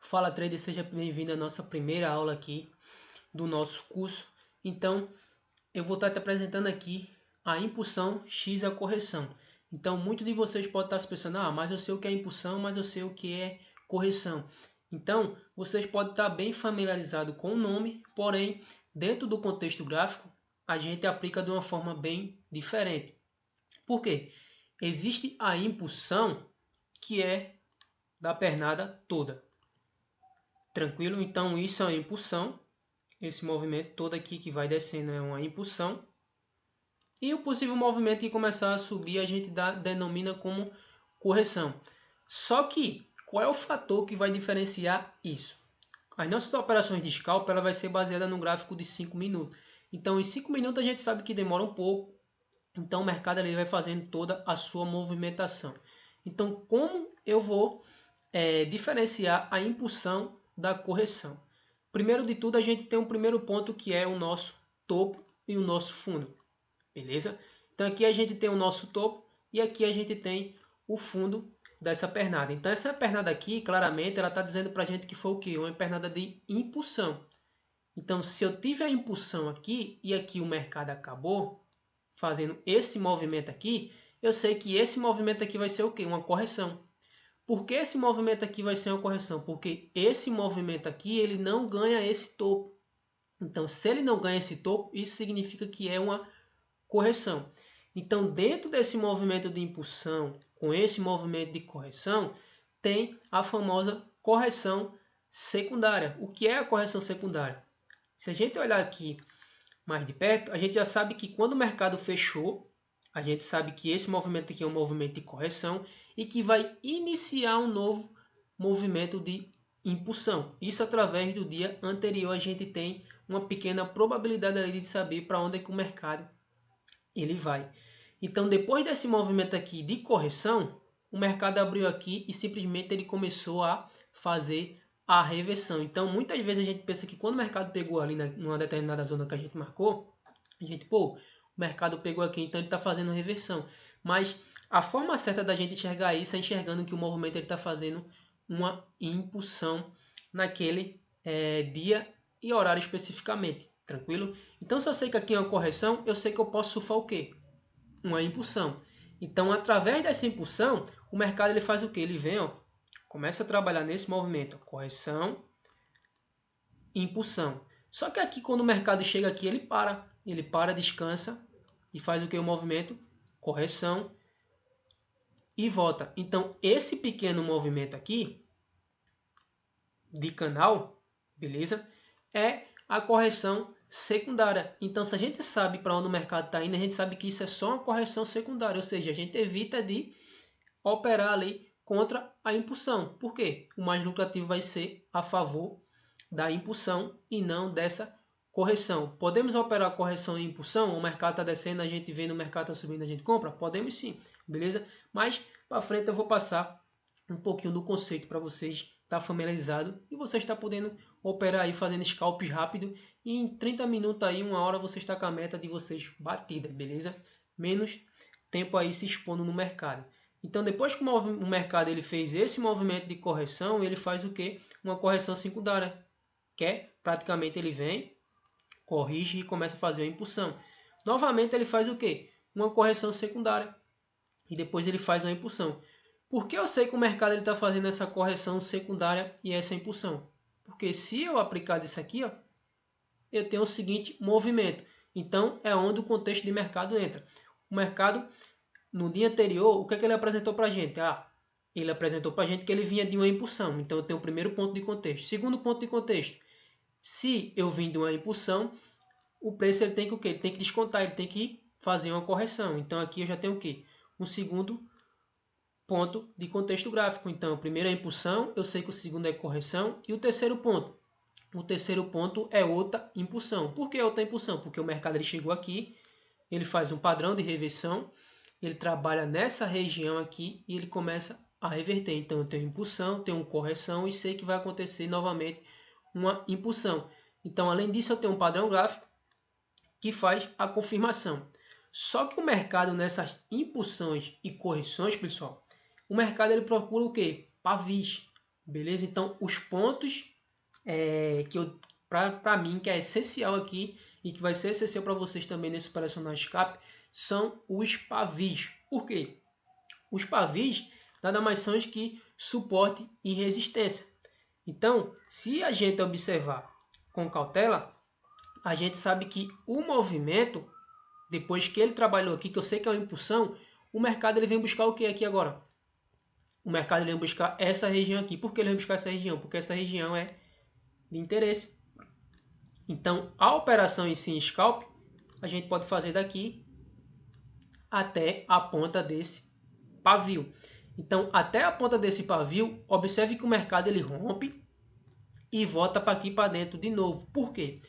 Fala Trader, seja bem-vindo à nossa primeira aula aqui do nosso curso. Então, eu vou estar te apresentando aqui a impulsão X e a correção. Então, muitos de vocês podem estar se pensando, mas eu sei o que é impulsão, mas eu sei o que é correção. Então, vocês podem estar bem familiarizados com o nome, porém, dentro do contexto gráfico, a gente aplica de uma forma bem diferente. Por quê? Existe a impulsão que é da pernada toda. Tranquilo? Então isso é uma impulsão. Esse movimento todo aqui que vai descendo é uma impulsão. E o possível movimento que começar a subir a gente denomina como correção. Só que qual é o fator que vai diferenciar isso? As nossas operações de scalp ela vai ser baseada no gráfico de 5 minutos. Então em 5 minutos a gente sabe que demora um pouco. Então o mercado ali vai fazendo toda a sua movimentação. Então como eu vou diferenciar a impulsão da correção? Primeiro de tudo, a gente tem um primeiro ponto que é o nosso topo e o nosso fundo, beleza? Então aqui a gente tem o nosso topo e aqui a gente tem o fundo dessa pernada. Então essa pernada aqui, claramente, ela está dizendo para a gente que foi o quê? Uma pernada de impulsão. Então se eu tive a impulsão aqui e aqui o mercado acabou fazendo esse movimento aqui, eu sei que esse movimento aqui vai ser o quê? Uma correção. Por que esse movimento aqui vai ser uma correção? Porque esse movimento aqui ele não ganha esse topo. Então, se ele não ganha esse topo, isso significa que é uma correção. Então, dentro desse movimento de impulsão, com esse movimento de correção, tem a famosa correção secundária. O que é a correção secundária? Se a gente olhar aqui mais de perto, a gente já sabe que quando o mercado fechou, a gente sabe que esse movimento aqui é um movimento de correção e que vai iniciar um novo movimento de impulsão. Isso através do dia anterior a gente tem uma pequena probabilidade ali de saber para onde é que o mercado ele vai. Então depois desse movimento aqui de correção, o mercado abriu aqui e simplesmente ele começou a fazer a reversão. Então muitas vezes a gente pensa que quando o mercado pegou ali numa determinada zona que a gente marcou, a gente, o mercado pegou aqui, então ele está fazendo reversão. Mas a forma certa da gente enxergar isso é enxergando que o movimento está fazendo uma impulsão naquele dia e horário especificamente. Tranquilo? Então se eu sei que aqui é uma correção, eu sei que eu posso surfar o quê? Uma impulsão. Então através dessa impulsão, o mercado ele faz o quê? Ele vem, começa a trabalhar nesse movimento, correção, impulsão. Só que aqui quando o mercado chega aqui, ele para, descansa e faz o que? O movimento, correção e volta. Então esse pequeno movimento aqui de canal, beleza? É a correção secundária. Então se a gente sabe para onde o mercado está indo, a gente sabe que isso é só uma correção secundária, ou seja, a gente evita de operar ali contra a impulsão. Por quê? O mais lucrativo vai ser a favor da impulsão e não dessa correção. Podemos operar correção e impulsão? O mercado está descendo, a gente vê, no mercado está subindo, a gente compra? Podemos sim, beleza? Mas para frente eu vou passar um pouquinho do conceito para vocês estar familiarizado e você está podendo operar aí fazendo scalp rápido e em 30 minutos aí, 1 hora você está com a meta de vocês batida, beleza? Menos tempo aí se expondo no mercado. Então depois que o mercado ele fez esse movimento de correção, ele faz o que? Uma correção secundária, que é praticamente ele vem, corrige e começa a fazer a impulsão. Novamente ele faz o que? Uma correção secundária e depois ele faz uma impulsão. Por que eu sei que o mercado está fazendo essa correção secundária e essa impulsão? Porque se eu aplicar isso aqui, eu tenho o seguinte movimento. Então é onde o contexto de mercado entra. O mercado, no dia anterior, o que, é que ele apresentou para a gente? Ele apresentou para a gente que ele vinha de uma impulsão. Então eu tenho o primeiro ponto de contexto. Segundo ponto de contexto. Se eu vim de uma impulsão, o preço ele tem que o quê? Ele tem que descontar, ele tem que fazer uma correção. Então aqui eu já tenho o quê? Um segundo ponto de contexto gráfico. Então, o primeiro é impulsão, eu sei que o segundo é correção. E o terceiro ponto? O terceiro ponto é outra impulsão. Por que outra impulsão? Porque o mercado ele chegou aqui, ele faz um padrão de reversão, ele trabalha nessa região aqui e ele começa a reverter. Então, eu tenho impulsão, tenho correção e sei que vai acontecer novamente uma impulsão. Então, além disso, eu tenho um padrão gráfico que faz a confirmação. Só que o mercado nessas impulsões e correções, pessoal, o mercado ele procura o quê? Pavis. Beleza? Então, os pontos que eu para mim que é essencial aqui e que vai ser essencial para vocês também nesse operacional escape são os pavis. Por quê? Os pavis nada mais são que suporte e resistência. Então, se a gente observar com cautela, a gente sabe que o movimento, depois que ele trabalhou aqui, que eu sei que é uma impulsão, o mercado ele vem buscar o que aqui agora? O mercado ele vem buscar essa região aqui. Por que ele vem buscar essa região? Porque essa região é de interesse. Então, a operação em si em scalp, a gente pode fazer daqui até a ponta desse pavio. Então, até a ponta desse pavio, observe que o mercado ele rompe e volta para aqui para dentro de novo. Por quê?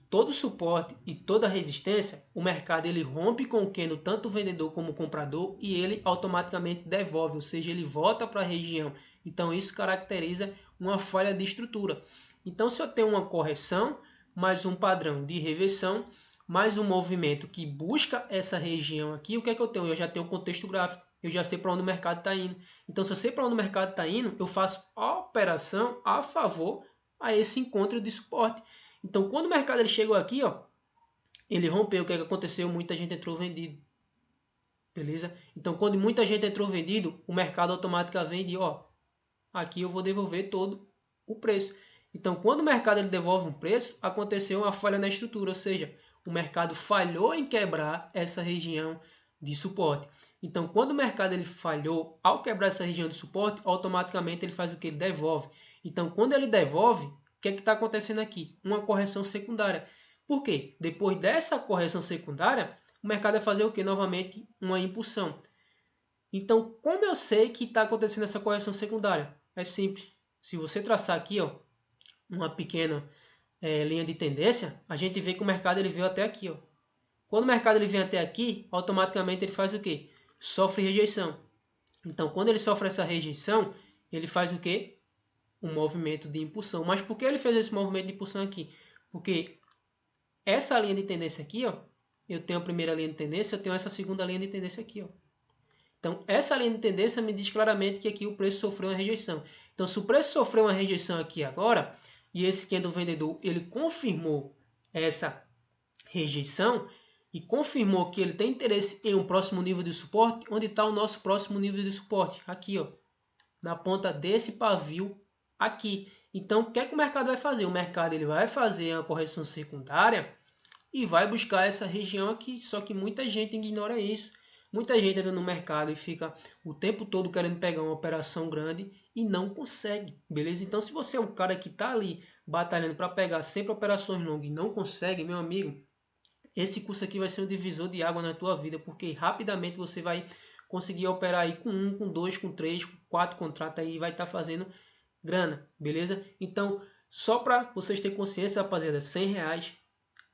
Todo suporte e toda resistência, o mercado ele rompe com o candle, tanto o vendedor como o comprador, e ele automaticamente devolve, ou seja, ele volta para a região. Então, isso caracteriza uma falha de estrutura. Então, se eu tenho uma correção, mais um padrão de reversão, mais um movimento que busca essa região aqui, o que é que eu tenho? Eu já tenho o contexto gráfico, eu já sei para onde o mercado está indo. Então, se eu sei para onde o mercado está indo, eu faço a operação a favor a esse encontro de suporte. Então, quando o mercado ele chegou aqui, ó, ele rompeu. O que é que aconteceu? Muita gente entrou vendido. Beleza? Então, quando muita gente entrou vendido, o mercado automaticamente vende, ó, aqui eu vou devolver todo o preço. Então, quando o mercado ele devolve um preço, aconteceu uma falha na estrutura, ou seja, o mercado falhou em quebrar essa região de suporte. Então, quando o mercado ele falhou ao quebrar essa região de suporte, automaticamente ele faz o que? Ele devolve. Então, quando ele devolve, o que é que está acontecendo aqui? Uma correção secundária. Por quê? Depois dessa correção secundária, o mercado vai fazer o que? Novamente, uma impulsão. Então, como eu sei que está acontecendo essa correção secundária? É simples. Se você traçar aqui, ó, uma pequena linha de tendência, a gente vê que o mercado ele veio até aqui, ó. Quando o mercado ele vem até aqui, automaticamente ele faz o quê? Sofre rejeição. Então, quando ele sofre essa rejeição, ele faz o quê? Um movimento de impulsão. Mas por que ele fez esse movimento de impulsão aqui? Porque essa linha de tendência aqui, ó, eu tenho a primeira linha de tendência, eu tenho essa segunda linha de tendência aqui, ó. Então, essa linha de tendência me diz claramente que aqui o preço sofreu uma rejeição. Então, se o preço sofreu uma rejeição aqui agora, e esse candle vendedor ele confirmou essa rejeição e confirmou que ele tem interesse em um próximo nível de suporte, onde está o nosso próximo nível de suporte? Aqui, ó, na ponta desse pavio aqui. Então, o que é que o mercado vai fazer? O mercado ele vai fazer uma correção secundária e vai buscar essa região aqui. Só que muita gente ignora isso. Muita gente entra no mercado e fica o tempo todo querendo pegar uma operação grande e não consegue, beleza? Então, se você é um cara que está ali batalhando para pegar sempre operações longas e não consegue, meu amigo, esse curso aqui vai ser um divisor de água na tua vida, porque rapidamente você vai conseguir operar aí com 1, com 2, com 3, com 4 contratos aí e vai estar fazendo grana, beleza? Então, só para vocês terem consciência, rapaziada, R$100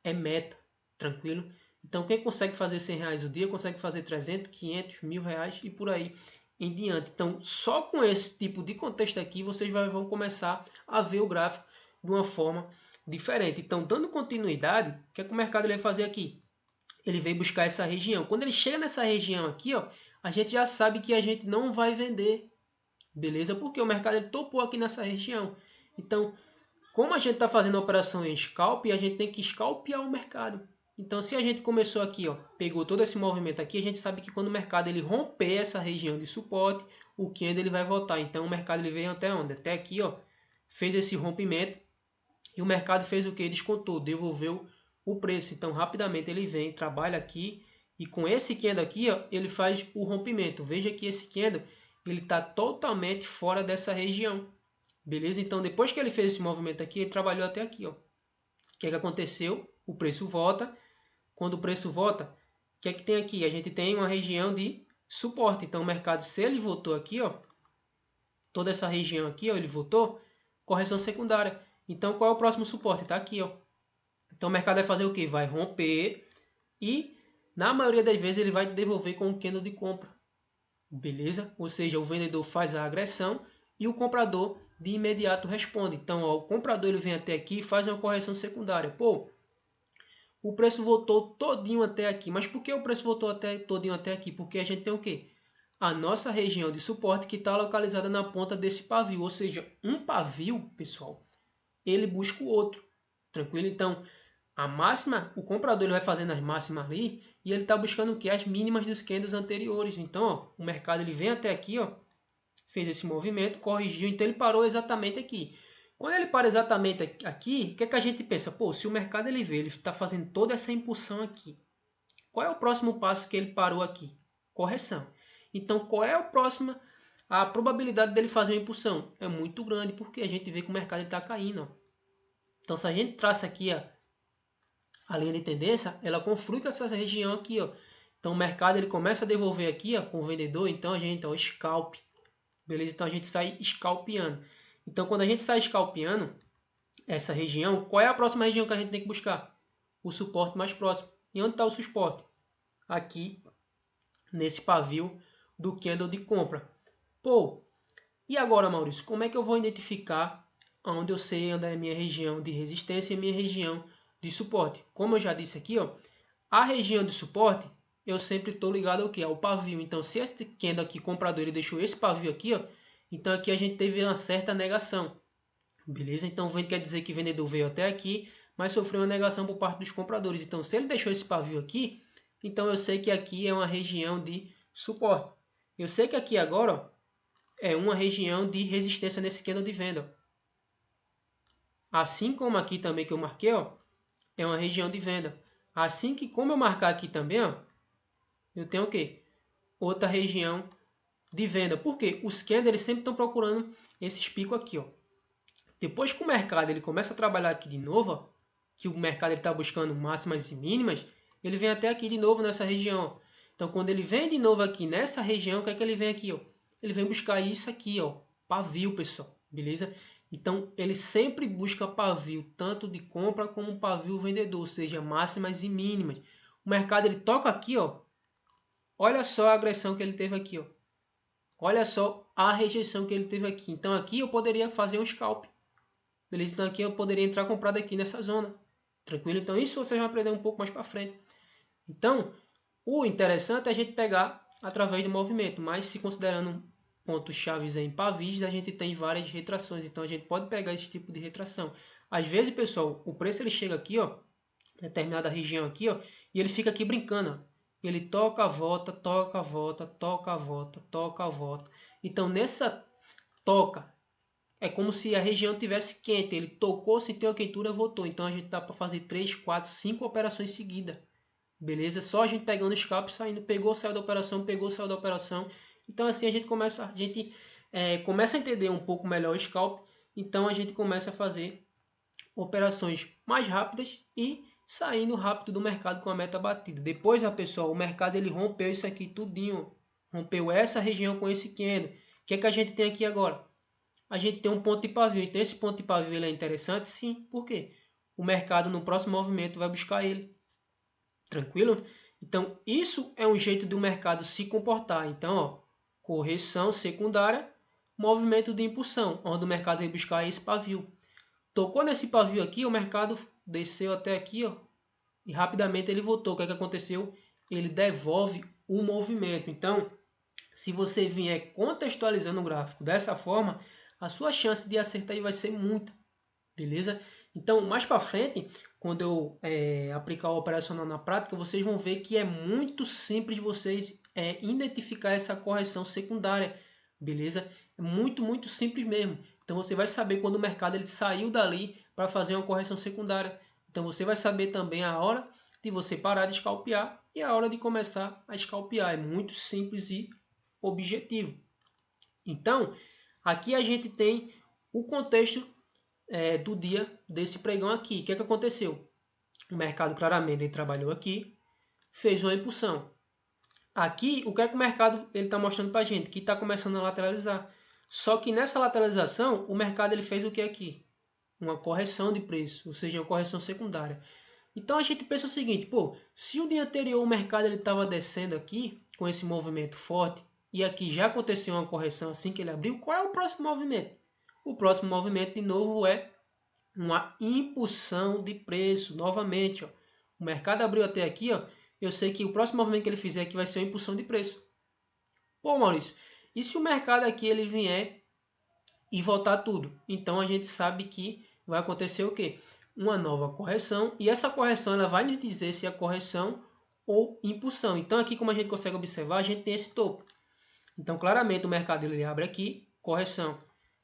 é meta, tranquilo? Então, quem consegue fazer R$100 o dia, consegue fazer 300, 500, R$1.000 e por aí em diante. Então, só com esse tipo de contexto aqui, vocês vão começar a ver o gráfico de uma forma diferente. Então, dando continuidade, o que é que o mercado vai fazer aqui? Ele veio buscar essa região. Quando ele chega nessa região aqui, ó, a gente já sabe que a gente não vai vender, beleza? Porque o mercado ele topou aqui nessa região. Então, como a gente está fazendo a operação em scalp, a gente tem que scalpear o mercado. Então, se a gente começou aqui, ó, pegou todo esse movimento aqui, a gente sabe que quando o mercado ele romper essa região de suporte, o candle ele vai voltar. Então, o mercado ele veio até onde? Até aqui, ó, fez esse rompimento e o mercado fez o que? Descontou, devolveu o preço. Então, rapidamente ele vem, trabalha aqui e com esse candle aqui, ó, ele faz o rompimento. Veja que esse candle ele está totalmente fora dessa região. Beleza? Então, depois que ele fez esse movimento aqui, ele trabalhou até aqui, ó. O que é que aconteceu? O preço volta. Quando o preço volta, o que é que tem aqui? A gente tem uma região de suporte. Então, o mercado, se ele voltou aqui, ó, toda essa região aqui, ó, ele voltou, correção secundária. Então, qual é o próximo suporte? Tá aqui, ó. Então, o mercado vai fazer o quê? Vai romper e, na maioria das vezes, ele vai devolver com um candle de compra. Beleza? Ou seja, o vendedor faz a agressão e o comprador de imediato responde. Então, ó, o comprador ele vem até aqui e faz uma correção secundária. Pô, o preço voltou todinho até aqui. Mas por que o preço voltou todinho até aqui? Porque a gente tem o quê? a nossa região de suporte que está localizada na ponta desse pavio. Ou seja, um pavio, pessoal, ele busca o outro. Tranquilo? Então, a máxima, o comprador ele vai fazendo as máximas ali e ele está buscando o que? As mínimas dos candles anteriores. Então, ó, o mercado ele vem até aqui, ó, fez esse movimento, corrigiu, então ele parou exatamente aqui. Quando ele para exatamente aqui, o que é que a gente pensa? Pô, se o mercado ele vê, ele está fazendo toda essa impulsão aqui. Qual é o próximo passo que ele parou aqui? Correção. Então, qual é o próximo? A probabilidade dele fazer uma impulsão é muito grande, porque a gente vê que o mercado está caindo. Ó. Então, se a gente traça aqui a linha de tendência, ela conflui com essa região aqui. Ó. Então, o mercado ele começa a devolver aqui ó, com o vendedor. Então, a gente, ó, scalp. Beleza? Então, a gente sai scalpeando. Então, quando a gente sai scalpeando essa região, qual é a próxima região que a gente tem que buscar? O suporte mais próximo. E onde está o suporte? Aqui, nesse pavio do candle de compra. Pô, e agora, Maurício, como é que eu vou identificar onde eu sei onde é a minha região de resistência e a minha região de suporte? Como eu já disse aqui, ó, a região de suporte, eu sempre estou ligado ao que? Ao pavio. Então, se este candle aqui, comprador, ele deixou esse pavio aqui, ó, então aqui a gente teve uma certa negação. Beleza? Então, quer dizer que o vendedor veio até aqui, mas sofreu uma negação por parte dos compradores. Então, se ele deixou esse pavio aqui, então eu sei que aqui é uma região de suporte. Eu sei que aqui agora ó, é uma região de resistência nesse candle de venda. Assim como aqui também que eu marquei, ó, é uma região de venda. Assim que como eu marcar aqui também, ó, eu tenho o quê? Outra região de venda. Por quê? Os candles sempre estão procurando esses picos aqui, ó. Depois que o mercado ele começa a trabalhar aqui de novo, ó, que o mercado está buscando máximas e mínimas, ele vem até aqui de novo nessa região. Ó. Então, quando ele vem de novo aqui nessa região, o que é que ele vem aqui? Ó? Ele vem buscar isso aqui, ó, pavio, pessoal, beleza? Então, ele sempre busca pavio, tanto de compra como pavio vendedor, ou seja, máximas e mínimas. O mercado ele toca aqui, ó. Olha só a agressão que ele teve aqui, ó. Olha só a rejeição que ele teve aqui. Então, aqui eu poderia fazer um scalp. Beleza? Então, aqui eu poderia entrar comprado aqui nessa zona. Tranquilo? Então, isso vocês vão aprender um pouco mais para frente. Então, o interessante é a gente pegar através do movimento, mas se considerando pontos chaves em pavis, a gente tem várias retrações, então a gente pode pegar esse tipo de retração. Às vezes, pessoal, o preço ele chega aqui, ó, determinada região aqui, ó, e ele fica aqui brincando, ó. Ele toca, volta, toca, volta, toca, volta, toca, volta. Então, nessa toca, é como se a região tivesse quente, ele tocou, sentiu a quentura, voltou. Então, a gente dá para fazer 3, 4, 5 operações seguidas. Beleza? Só a gente pegando o scalp, saindo, pegou, saiu da operação, pegou, saiu da operação. Então assim a gente começa a entender um pouco melhor o scalp. Então a gente começa a fazer operações mais rápidas e saindo rápido do mercado com a meta batida. Depois, pessoal, o mercado ele rompeu isso aqui tudinho, rompeu essa região com esse candle. O que é que a gente tem aqui agora? A gente tem um ponto de pavio. Então esse ponto de pavio ele é interessante, sim. Por quê? O mercado no próximo movimento vai buscar ele. Tranquilo? Então, isso é um jeito do mercado se comportar. Então, ó, correção secundária, movimento de impulsão, onde o mercado vai buscar esse pavio. Tocou nesse pavio aqui, o mercado desceu até aqui, ó, e rapidamente ele voltou. O que é que aconteceu? Ele devolve o movimento. Então, se você vier contextualizando o gráfico dessa forma, a sua chance de acertar aí vai ser muita. Beleza? Então, mais para frente, quando eu aplicar o operacional na prática, vocês vão ver que é muito simples vocês identificar essa correção secundária. Beleza? É muito, muito simples mesmo. Então, você vai saber quando o mercado ele saiu dali para fazer uma correção secundária. Então, você vai saber também a hora de você parar de scalpear e a hora de começar a scalpear. É muito simples e objetivo. Então, aqui a gente tem o contexto do dia desse pregão aqui. O que é que aconteceu? O mercado claramente ele trabalhou aqui, fez uma impulsão. Aqui, o que é que o mercado está mostrando para a gente? Que está começando a lateralizar. Só que nessa lateralização, o mercado ele fez o que aqui? Uma correção de preço, ou seja, uma correção secundária. Então a gente pensa o seguinte, pô, se o dia anterior o mercado estava descendo aqui, com esse movimento forte, e aqui já aconteceu uma correção assim que ele abriu, qual é o próximo movimento? O próximo movimento, de novo, é uma impulsão de preço. Novamente, ó, o mercado abriu até aqui, ó, eu sei que o próximo movimento que ele fizer aqui vai ser uma impulsão de preço. Pô, Maurício, e se o mercado aqui ele vier e voltar tudo? Então a gente sabe que vai acontecer o quê? Uma nova correção, e essa correção ela vai nos dizer se é correção ou impulsão. Então aqui, como a gente consegue observar, a gente tem esse topo. Então claramente o mercado ele abre aqui, correção,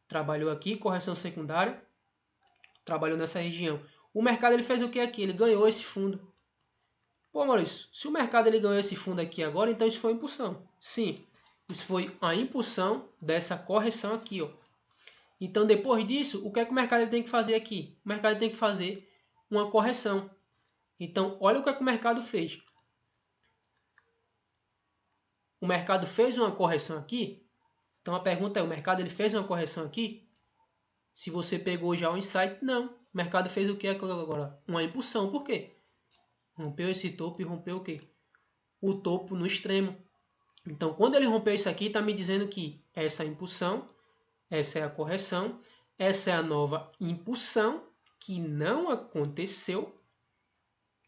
trabalhou aqui, correção secundária, trabalhou nessa região. O mercado ele fez o que aqui? Ele ganhou esse fundo. Pô, Maurício, se o mercado ele ganhou esse fundo aqui agora, então isso foi impulsão. Sim, isso foi a impulsão dessa correção aqui, ó. Então, depois disso, o que é que o mercado ele tem que fazer aqui? O mercado tem que fazer uma correção. Então, olha o que é que o mercado fez. O mercado fez uma correção aqui. Então, a pergunta é, o mercado ele fez uma correção aqui? Se você pegou já o insight, não. O mercado fez o que agora? Uma impulsão. Por quê? Rompeu esse topo e rompeu o quê? O topo no extremo. Então, quando ele rompeu isso aqui, está me dizendo que essa é a impulsão, essa é a correção, essa é a nova impulsão, que não aconteceu,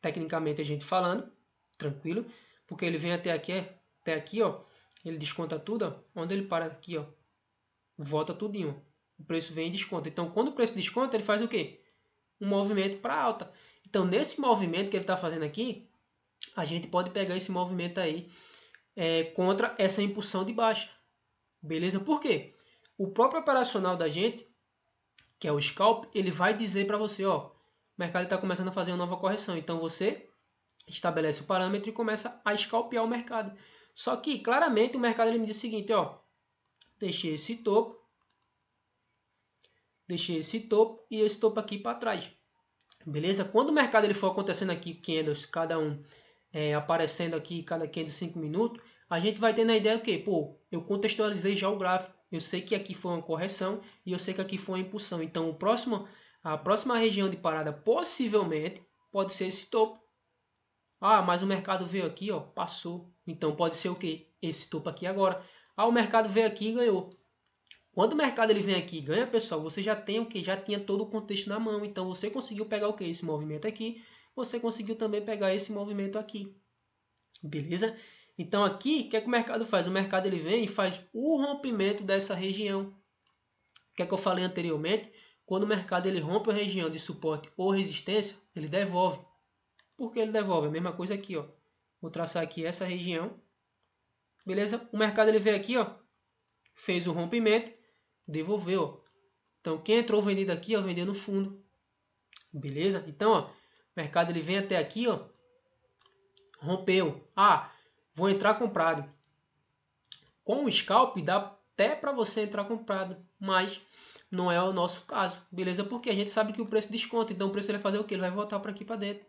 tecnicamente a gente falando, tranquilo, porque ele vem até aqui, ó, ele desconta tudo, ó, onde ele para aqui, ó, volta tudinho, o preço vem e desconta. Então, quando o preço desconta, ele faz o quê? Um movimento para alta. Então, nesse movimento que ele está fazendo aqui, a gente pode pegar esse movimento aí contra essa impulsão de baixa. Beleza? Por quê? O próprio operacional da gente, que é o scalp, ele vai dizer para você, ó, o mercado está começando a fazer uma nova correção. Então você estabelece o parâmetro e começa a scalpear o mercado. Só que, claramente, o mercado ele me diz o seguinte, ó, deixei esse topo e esse topo aqui para trás. Beleza? Quando o mercado ele for acontecendo aqui, candles, cada um aparecendo aqui, cada candle 5 minutos, a gente vai tendo a ideia que, pô, eu contextualizei já o gráfico, eu sei que aqui foi uma correção e eu sei que aqui foi uma impulsão. Então, a próxima região de parada possivelmente pode ser esse topo. Ah, mas o mercado veio aqui, ó, passou. Então, pode ser o quê? Esse topo aqui agora. Ah, o mercado veio aqui e ganhou. Quando o mercado ele vem aqui e ganha, pessoal, você já tem o que? Já tinha todo o contexto na mão. Então, você conseguiu pegar o que? Esse movimento aqui. Você conseguiu também pegar esse movimento aqui. Beleza? Então, aqui, o que é que o mercado faz? O mercado ele vem e faz o rompimento dessa região. O que é que eu falei anteriormente? Quando o mercado ele rompe a região de suporte ou resistência, ele devolve. Por que ele devolve? A mesma coisa aqui, ó. Vou traçar aqui essa região. Beleza? O mercado ele veio aqui, ó. Fez o rompimento, devolveu, ó. Então, quem entrou vendido aqui, ó, vendeu no fundo. Beleza? Então, ó, o mercado ele vem até aqui, ó, rompeu. Ah, vou entrar comprado. Com o scalp dá até para você entrar comprado, mas não é o nosso caso. Beleza? Porque a gente sabe que o preço desconta. Então, o preço ele vai fazer o quê? Ele vai voltar para aqui para dentro.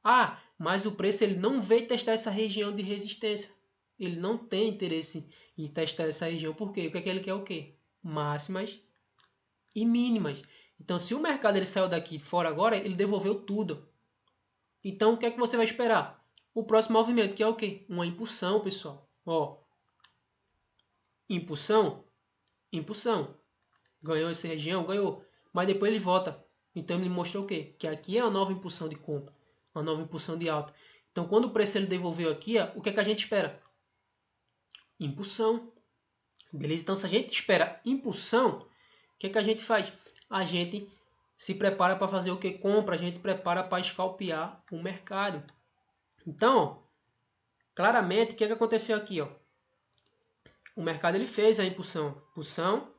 Ah, mas o preço ele não veio testar essa região de resistência. Ele não tem interesse em testar essa região. Por quê? O que é que ele quer o quê? Máximas e mínimas. Então, se o mercado ele saiu daqui fora agora, ele devolveu tudo. Então, o que é que você vai esperar? O próximo movimento, que é o quê? Uma impulsão, pessoal. Ó, impulsão, impulsão. Ganhou essa região? Ganhou. Mas depois ele volta. Então, ele mostrou o quê? Que aqui é uma nova impulsão de compra. Uma nova impulsão de alta. Então, quando o preço ele devolveu aqui, ó, o que é que a gente espera? Impulsão. Beleza? Então, se a gente espera impulsão, o que é que a gente faz? A gente se prepara para fazer o que? Compra. A gente prepara para scalpear o mercado. Então, ó, claramente, o que é que aconteceu aqui? Ó? O mercado ele fez a impulsão. Impulsão,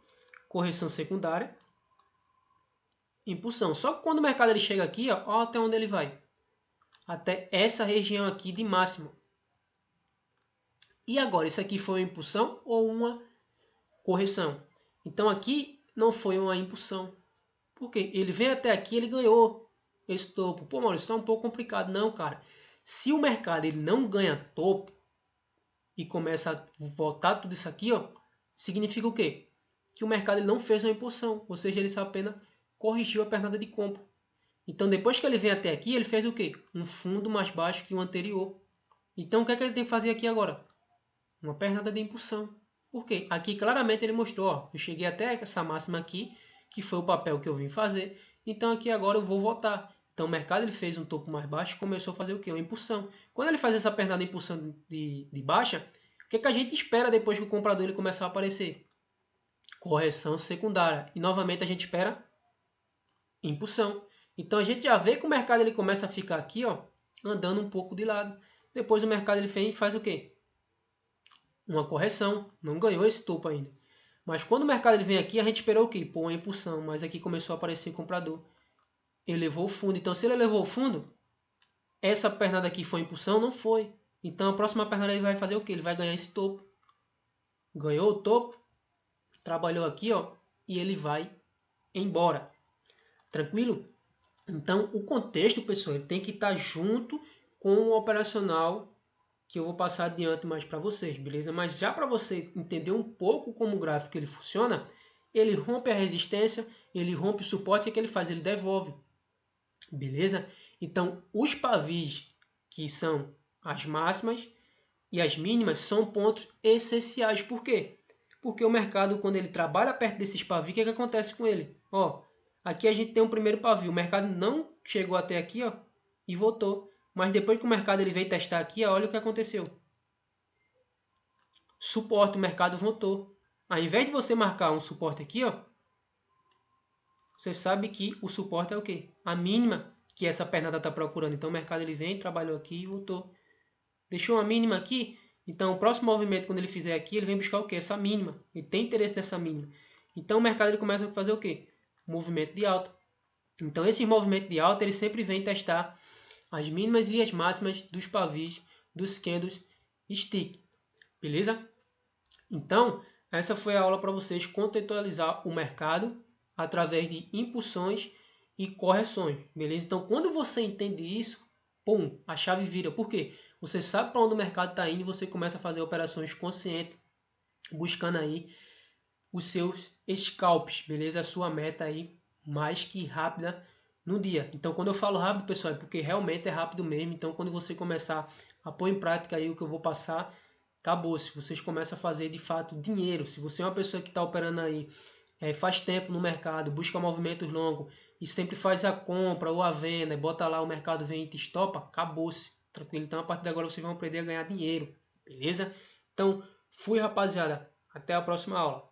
correção secundária, impulsão. Só que quando o mercado ele chega aqui, ó até onde ele vai. Até essa região aqui de máximo. E agora, isso aqui foi uma impulsão ou uma correção? Então aqui não foi uma impulsão. Por quê? Ele vem até aqui, ele ganhou esse topo. Pô, Maurício, isso tá um pouco complicado. Não, cara. Se o mercado ele não ganha topo e começa a voltar tudo isso aqui, ó, significa o quê? Que o mercado ele não fez uma impulsão. Ou seja, ele só apenas corrigiu a pernada de compra. Então, depois que ele vem até aqui, ele fez o quê? Um fundo mais baixo que o anterior. Então, o que é que ele tem que fazer aqui agora? Uma pernada de impulsão. Por quê? Aqui claramente ele mostrou, ó, eu cheguei até essa máxima aqui, que foi o papel que eu vim fazer. Então, aqui agora eu vou voltar. Então, o mercado ele fez um topo mais baixo e começou a fazer o quê? Uma impulsão. Quando ele faz essa pernada de impulsão de baixa, que a gente espera depois que o comprador ele começar a aparecer? Correção secundária. E novamente a gente espera impulsão. Então a gente já vê que o mercado ele começa a ficar aqui, ó, andando um pouco de lado. Depois o mercado ele vem e faz o quê? Uma correção. Não ganhou esse topo ainda. Mas quando o mercado ele vem aqui, a gente esperou o quê? Pô, uma impulsão. Mas aqui começou a aparecer comprador. Ele levou o fundo. Então se ele levou o fundo, essa pernada aqui foi impulsão? Não foi. Então a próxima pernada ele vai fazer o quê? Ele vai ganhar esse topo. Ganhou o topo, trabalhou aqui, ó, e ele vai embora. Tranquilo? Então, o contexto, pessoal, ele tem que estar junto com o operacional que eu vou passar adiante mais para vocês, beleza? Mas já para você entender um pouco como o gráfico ele funciona, ele rompe a resistência, ele rompe o suporte, o que ele faz? Ele devolve, beleza? Então, os pavis, que são as máximas e as mínimas, são pontos essenciais. Por quê? Porque o mercado, quando ele trabalha perto desses pavis, o que acontece com ele? Ó, aqui a gente tem um primeiro pavio. O mercado não chegou até aqui, ó, e voltou. Mas depois que o mercado ele veio testar aqui, ó, olha o que aconteceu. Suporte, o mercado voltou. Ao invés de você marcar um suporte aqui, ó, você sabe que o suporte é o quê? A mínima que essa pernada está procurando. Então o mercado ele vem, trabalhou aqui e voltou. Deixou uma mínima aqui, então o próximo movimento, quando ele fizer aqui, ele vem buscar o quê? Essa mínima. Ele tem interesse nessa mínima. Então o mercado ele começa a fazer o quê? Movimento de alta. Então esse movimento de alta, ele sempre vem testar as mínimas e as máximas dos pavis, dos candles stick. Beleza? Então, essa foi a aula para vocês contextualizar o mercado através de impulsões e correções. Beleza? Então, quando você entende isso, pum, a chave vira. Por quê? Você sabe para onde o mercado está indo e você começa a fazer operações conscientes, buscando aí os seus scalps, beleza? A sua meta aí mais que rápida no dia. Então, quando eu falo rápido, pessoal, é porque realmente é rápido mesmo. Então, quando você começar a pôr em prática aí o que eu vou passar, acabou. Se vocês começam a fazer de fato dinheiro, se você é uma pessoa que está operando aí faz tempo no mercado, busca movimentos longos e sempre faz a compra ou a venda, bota lá o mercado vem e te estopa, acabou-se. Tranquilo? Então, a partir de agora vocês vão aprender a ganhar dinheiro, beleza? Então, fui, rapaziada. Até a próxima aula.